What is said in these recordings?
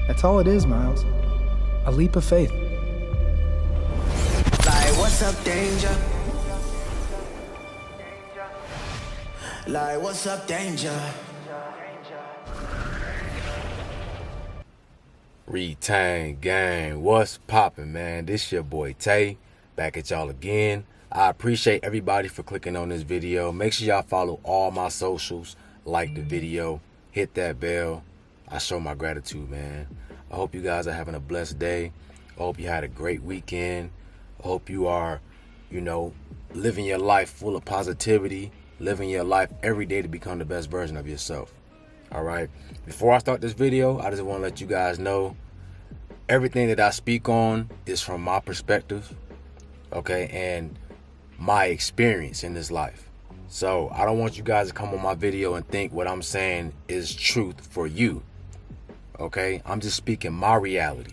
That's all it is, Miles. A leap of faith. Like, what's up, danger? Like, what's up, danger? Retain gang, what's poppin', man? This your boy Tay, back at y'all again. I appreciate everybody for clicking on this video. Make sure y'all follow all my socials, like the video, hit that bell. I show my gratitude, man. I hope you guys are having a blessed day. I hope you had a great weekend. I hope you are, living your life full of positivity, living your life every day to become the best version of yourself. All right. Before I start this video, I just want to let you guys know everything that I speak on is from my perspective, okay, and my experience in this life. So I don't want you guys to come on my video and think what I'm saying is truth for you. Okay, I'm just speaking my reality.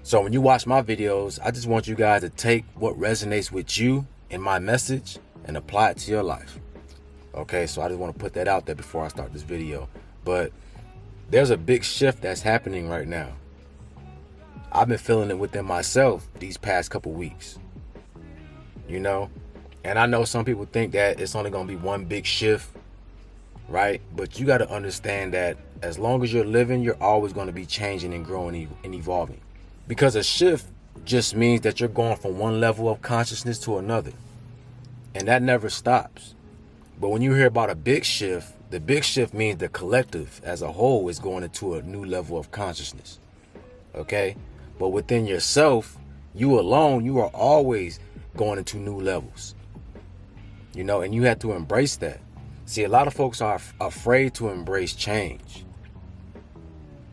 So when you watch my videos, I just want you guys to take what resonates with you in my message and apply it to your life. Okay, so I just want to put that out there before I start this video. But there's a big shift that's happening right now. I've been feeling it within myself these past couple weeks, and I know some people think that it's only going to be one big shift, right? But you got to understand that as long as you're living, you're always going to be changing and growing and evolving. Because a shift just means that you're going from one level of consciousness to another. And that never stops. But when you hear about a big shift, the big shift means the collective as a whole is going into a new level of consciousness. Okay? But within yourself, you alone, you are always going into new levels. And you have to embrace that. See, a lot of folks are afraid to embrace change.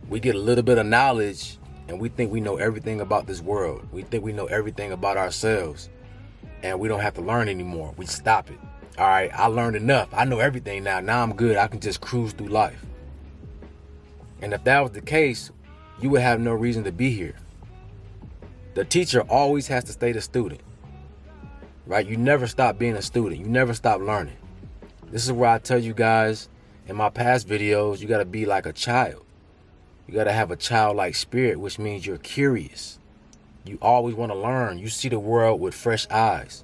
We get a little bit of knowledge and we think we know everything about this world. We think we know everything about ourselves and we don't have to learn anymore. We stop it. All right, I learned enough. I know everything now. Now I'm good. I can just cruise through life. And if that was the case, you would have no reason to be here. The teacher always has to stay the student, right? You never stop being a student. You never stop learning. This is where I tell you guys in my past videos, you got to be like a child. You got to have a childlike spirit, which means you're curious. You always want to learn. You see the world with fresh eyes.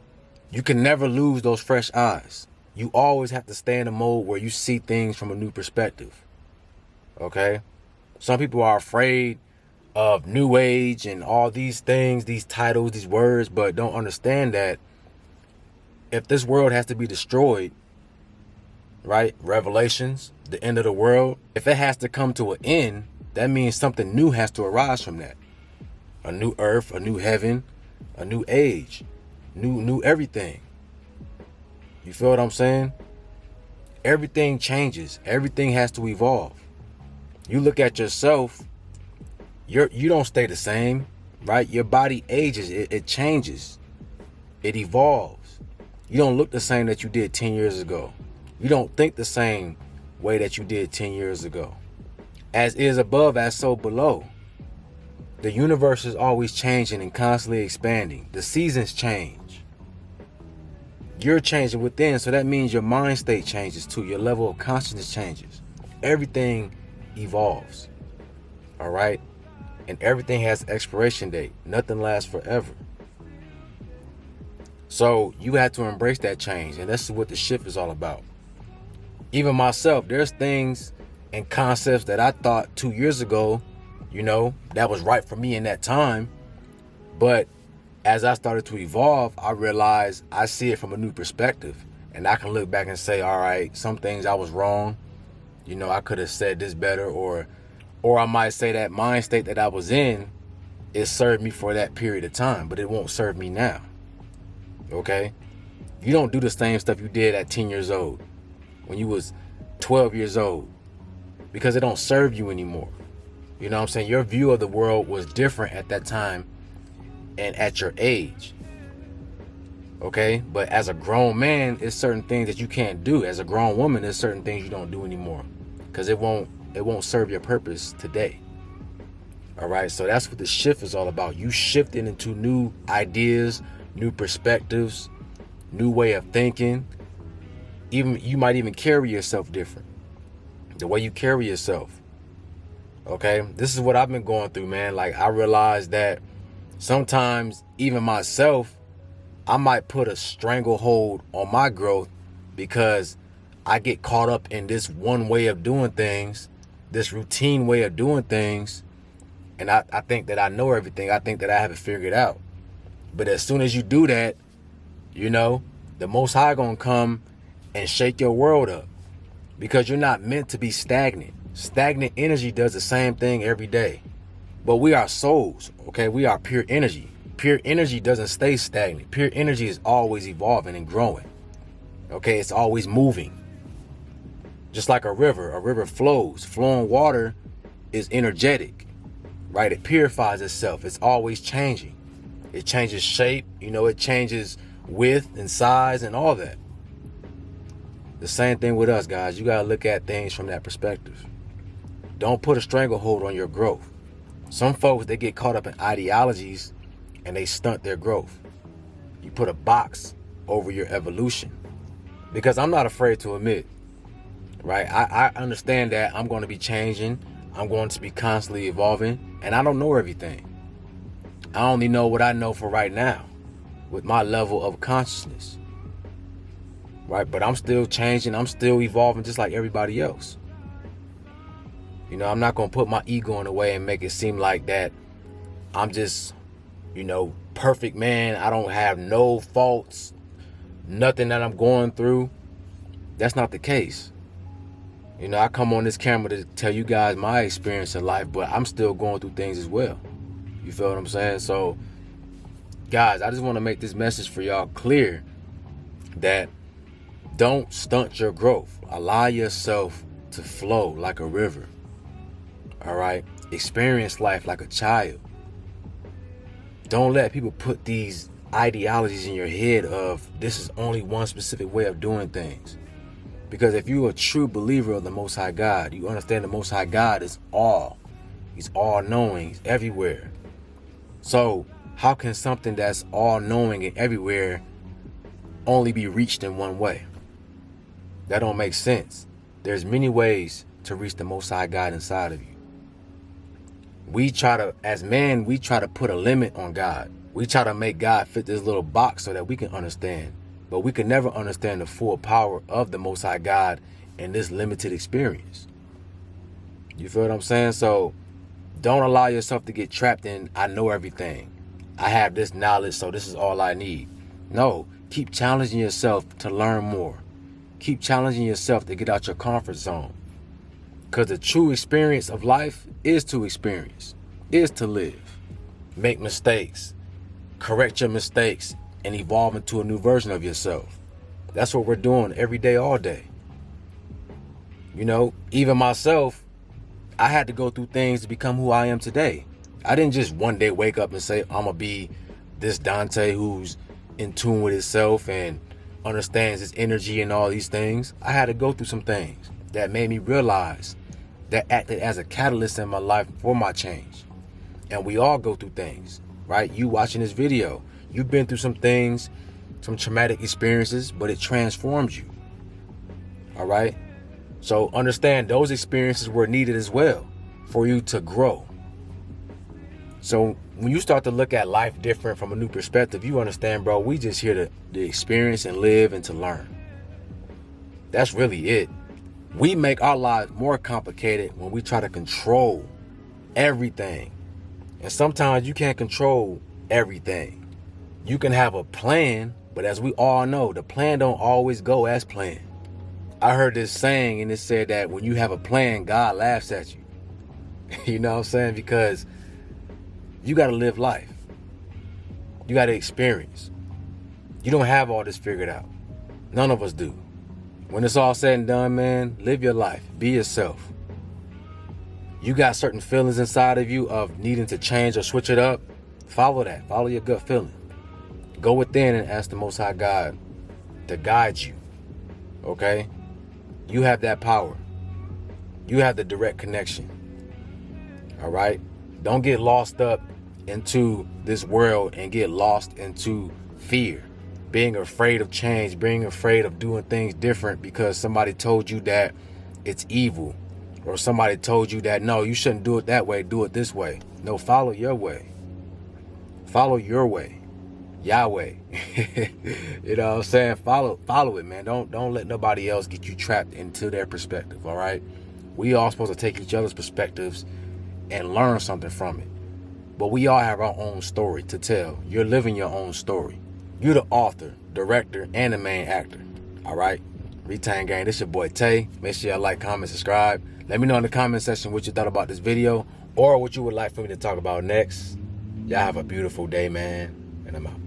You can never lose those fresh eyes. You always have to stay in a mode where you see things from a new perspective. Okay? Some people are afraid of new age and all these things, these titles, these words, but don't understand that if this world has to be destroyed, right? Revelations, the end of the world. If it has to come to an end, that means something new has to arise from that. A new earth, a new heaven, a new age, new everything. You feel what I'm saying? Everything changes. Everything has to evolve. You look at yourself, you don't stay the same, right? Your body ages, it changes, it evolves. You don't look the same that you did 10 years ago. You don't think the same way that you did 10 years ago. As is above, as so below. The universe is always changing and constantly expanding. The seasons change. You're changing within, so that means your mind state changes too. Your level of consciousness changes. Everything evolves. All right? And everything has an expiration date. Nothing lasts forever. So you have to embrace that change, and that's what the shift is all about. Even myself, there's things and concepts that I thought 2 years ago, that was right for me in that time. But as I started to evolve, I realized I see it from a new perspective. And I can look back and say, all right, some things I was wrong. I could have said this better, or I might say that mind state that I was in, it served me for that period of time, but it won't serve me now. Okay? You don't do the same stuff you did at 10 years old, when you was 12 years old, because it don't serve you anymore. You know what I'm saying? Your view of the world was different at that time and at your age. Okay? But as a grown man, there's certain things that you can't do. As a grown woman, there's certain things you don't do anymore, because it won't serve your purpose today. All right? So that's what the shift is all about. You shifting into new ideas, new perspectives, new way of thinking. Even you might even carry yourself different. The way you carry yourself. Okay, this is what I've been going through, man. Like, I realized that sometimes even myself, I might put a stranglehold on my growth because I get caught up in this one way of doing things, this routine way of doing things. And I think that I know everything. I think that I have it figured out. But as soon as you do that, you know, the Most High gonna come and shake your world up, because you're not meant to be stagnant. Stagnant energy does the same thing every day. But we are souls, okay? We are pure energy. Pure energy doesn't stay stagnant. Pure energy is always evolving and growing. Okay, it's always moving. Just like a river flows. Flowing water is energetic, right? It purifies itself. It's always changing. It changes shape, you know, it changes width and size and all that. The same thing with us, guys. You gotta look at things from that perspective. Don't put a stranglehold on your growth. Some folks, they get caught up in ideologies and they stunt their growth. You put a box over your evolution. Because I'm not afraid to admit, right? I understand that I'm going to be changing. I'm going to be constantly evolving. And I don't know everything. I only know what I know for right now with my level of consciousness. Right? But I'm still changing. I'm still evolving just like everybody else. You know, I'm not going to put my ego in the way and make it seem like that I'm just, you know, perfect man. I don't have no faults, nothing that I'm going through. That's not the case. You know, I come on this camera to tell you guys my experience in life, but I'm still going through things as well. You feel what I'm saying? So, guys, I just want to make this message for y'all clear that don't stunt your growth. Allow yourself to flow like a river. All right? Experience life like a child. Don't let people put these ideologies in your head of this is only one specific way of doing things. Because if you're a true believer of the Most High God, you understand the Most High God is all. He's all-knowing. He's everywhere. So how can something that's all-knowing and everywhere only be reached in one way? That don't make sense. There's many ways to reach the Most High God inside of you. As men, we try to put a limit on God. We try to make God fit this little box so that we can understand. But we can never understand the full power of the Most High God in this limited experience. You feel what I'm saying? So don't allow yourself to get trapped in, I know everything. I have this knowledge, so this is all I need. No, keep challenging yourself to learn more. Keep challenging yourself to get out your comfort zone. Because the true experience of life is to experience, is to live. Make mistakes, correct your mistakes, and evolve into a new version of yourself. That's what we're doing every day, all day. You know, even myself, I had to go through things to become who I am today. I didn't just one day wake up and say, I'm going to be this Dante who's in tune with himself and understands his energy and all these things. I had to go through some things that made me realize, that acted as a catalyst in my life for my change. And we all go through things, right? You watching this video, you've been through some things, some traumatic experiences, but it transformed you. All right? So understand those experiences were needed as well for you to grow. So when you start to look at life different from a new perspective, you understand, bro, we just here to experience and live and to learn. That's really it. We make our lives more complicated when we try to control everything. And sometimes you can't control everything. You can have a plan, but as we all know, the plan don't always go as planned. I heard this saying, and it said that when you have a plan, God laughs at you. You know what I'm saying? Because you got to live life. You got to experience. You don't have all this figured out. None of us do. When it's all said and done, man, live your life. Be yourself. You got certain feelings inside of you of needing to change or switch it up. Follow that. Follow your gut feeling. Go within and ask the Most High God to guide you. Okay? You have that power. You have the direct connection. All right? Don't get lost up into this world and get lost into fear, being afraid of change, being afraid of doing things different because somebody told you that it's evil, or somebody told you that no, you shouldn't do it that way, do it this way. No, follow your way. Follow your way. Yahweh. You know what I'm saying? Follow it, man. Don't let nobody else get you trapped into their perspective, all right? We all supposed to take each other's perspectives and learn something from it. But we all have our own story to tell. You're living your own story. You're the author, director, and the main actor. All right? Retain Gang, this your boy Tay. Make sure y'all like, comment, subscribe. Let me know in the comment section what you thought about this video or what you would like for me to talk about next. Y'all have a beautiful day, man. And I'm out.